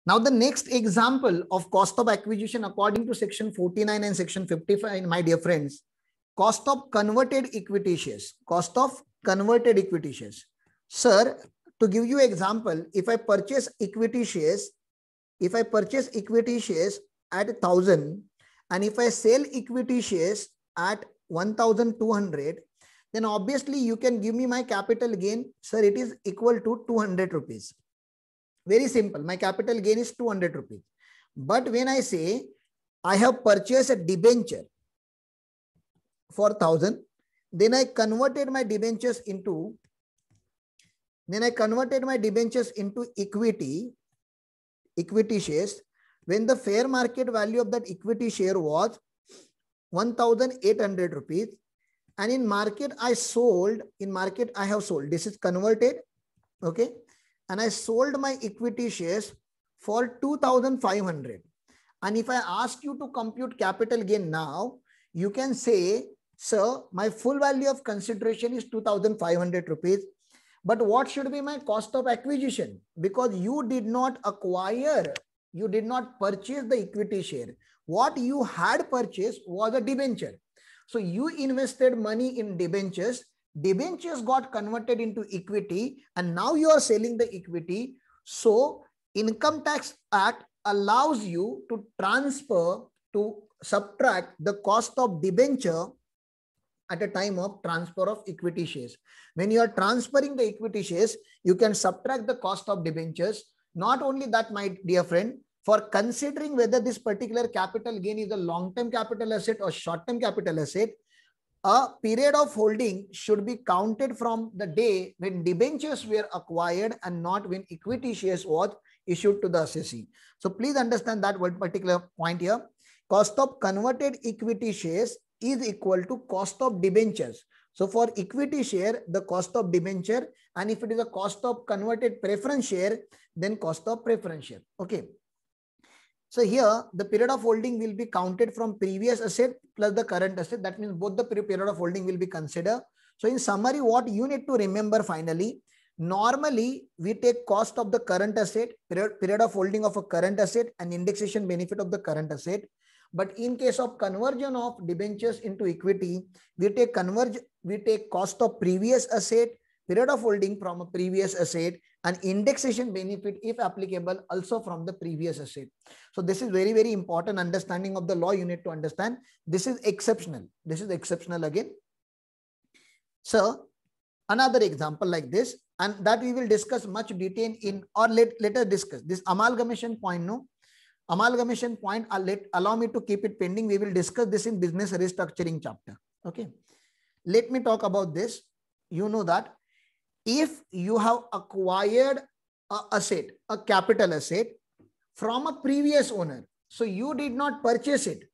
Now, the next example of cost of acquisition according to section 49 and section 55, my dear friends, cost of converted equity shares. Cost of converted equity shares. Sir, to give you example, if I purchase equity shares, at 1,000 and if I sell equity shares at 1,200, then obviously you can give me my capital gain. Sir, it is equal to 200 rupees. Very simple. My capital gain is 200 rupees. But when I say I have purchased a debenture for 1,000, then I converted my debentures into equity shares, when the fair market value of that equity share was 1,800 rupees, and in market I have sold, this is converted, okay, and I sold my equity shares for 2,500. And if I ask you to compute capital gain now, you can say, sir, my full value of consideration is 2,500 rupees. But what should be my cost of acquisition? Because you did not acquire, you did not purchase the equity share. What you had purchased was a debenture. So you invested money in debentures. Debentures got converted into equity, and now you are selling the equity. So Income Tax Act allows you to subtract the cost of debenture at a time of transfer of equity shares. When you are transferring the equity shares, you can subtract the cost of debentures. Not only that, my dear friend, for considering whether this particular capital gain is a long-term capital asset or short-term capital asset, a period of holding should be counted from the day when debentures were acquired and not when equity shares was issued to the assessee. So please understand that one particular point here. Cost of converted equity shares is equal to cost of debentures. So for equity share, the cost of debenture, and if it is a cost of converted preference share, then cost of preference share. Okay. So here the period of holding will be counted from previous asset plus the current asset. That means both the period of holding will be considered. So in summary, what you need to remember finally, normally we take cost of the current asset, period of holding of a current asset, and indexation benefit of the current asset. But in case of conversion of debentures into equity, we take cost of previous asset, period of holding from a previous asset, and indexation benefit, if applicable, also from the previous asset. So this is very, very important understanding of the law. You need to understand. This is exceptional. This is exceptional again. So another example like this, and that we will discuss much detail in, or let us discuss this amalgamation point. No, amalgamation point, allow me to keep it pending. We will discuss this in business restructuring chapter. Okay. Let me talk about this. You know that if you have acquired a asset, a capital asset from a previous owner, so you did not purchase it,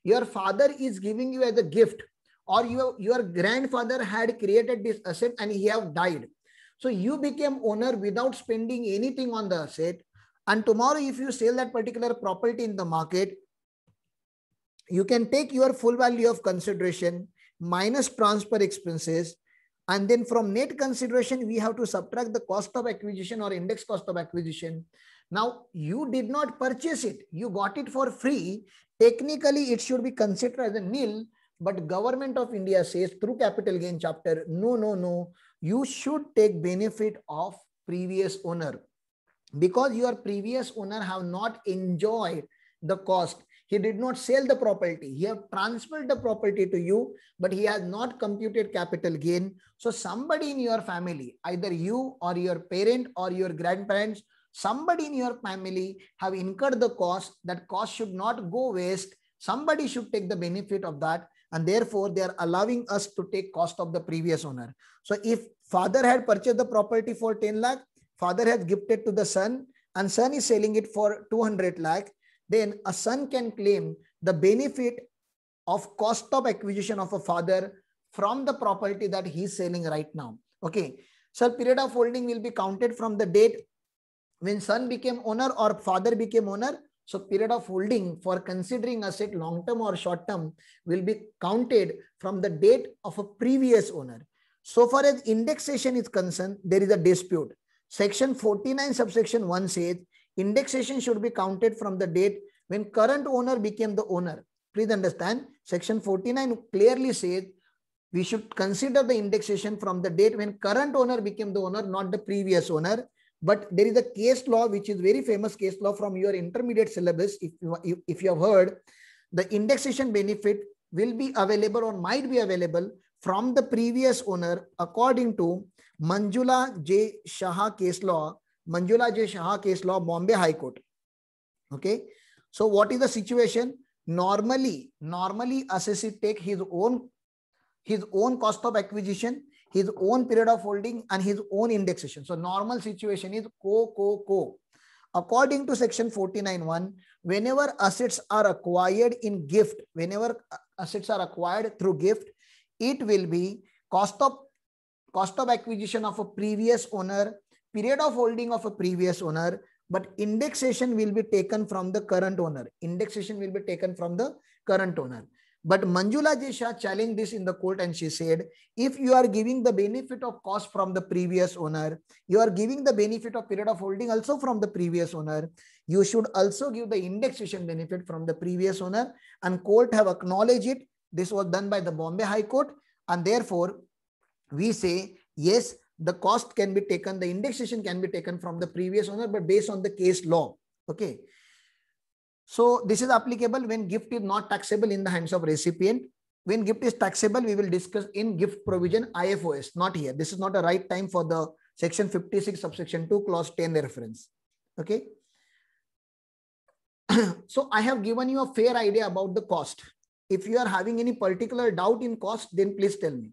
your father is giving you as a gift, or your grandfather had created this asset and he have died. So you became owner without spending anything on the asset. And tomorrow, if you sell that particular property in the market, you can take your full value of consideration minus transfer expenses. And then from net consideration, we have to subtract the cost of acquisition or index cost of acquisition. Now, you did not purchase it. You got it for free. Technically, it should be considered as a nil. But Government of India says through capital gain chapter, no. You should take benefit of previous owner. Because your previous owner have not enjoyed the cost. He did not sell the property. He have transferred the property to you, but he has not computed capital gain. So somebody in your family, either you or your parent or your grandparents, somebody in your family have incurred the cost. That cost should not go waste. Somebody should take the benefit of that. And therefore, they are allowing us to take cost of the previous owner. So if father had purchased the property for 10 lakh, father has gifted to the son, and son is selling it for 200 lakh, then a son can claim the benefit of cost of acquisition of a father from the property that he is selling right now. Okay. So period of holding will be counted from the date when son became owner or father became owner. So period of holding for considering asset long-term or short-term will be counted from the date of a previous owner. So far as indexation is concerned, there is a dispute. Section 49 subsection 1 says Indexation should be counted from the date when current owner became the owner. Please understand, section 49 clearly says we should consider the indexation from the date when current owner became the owner, not the previous owner. But there is a case law, which is very famous case law from your intermediate syllabus. If you have heard, the indexation benefit will be available or might be available from the previous owner according to Manjula J. Shah case law, Bombay High Court. Okay. So what is the situation? Normally assessee take his own cost of acquisition, his own period of holding, and his own indexation. So normal situation is co. According to section 49(1), whenever assets are acquired in gift, whenever assets are acquired through gift, it will be cost of acquisition of a previous owner, period of holding of a previous owner, but indexation will be taken from the current owner. But Manjula J. Shah challenged this in the court, and she said, if you are giving the benefit of cost from the previous owner, you are giving the benefit of period of holding also from the previous owner, you should also give the indexation benefit from the previous owner. And court have acknowledged it. This was done by the Bombay High Court, and therefore we say, yes, the cost can be taken, the indexation can be taken from the previous owner, but based on the case law. Okay. So this is applicable when gift is not taxable in the hands of recipient. When gift is taxable, we will discuss in gift provision IFOS, not here. This is not a right time for the section 56 subsection 2 clause 10 reference. Okay. So I have given you a fair idea about the cost. If you are having any particular doubt in cost, then please tell me.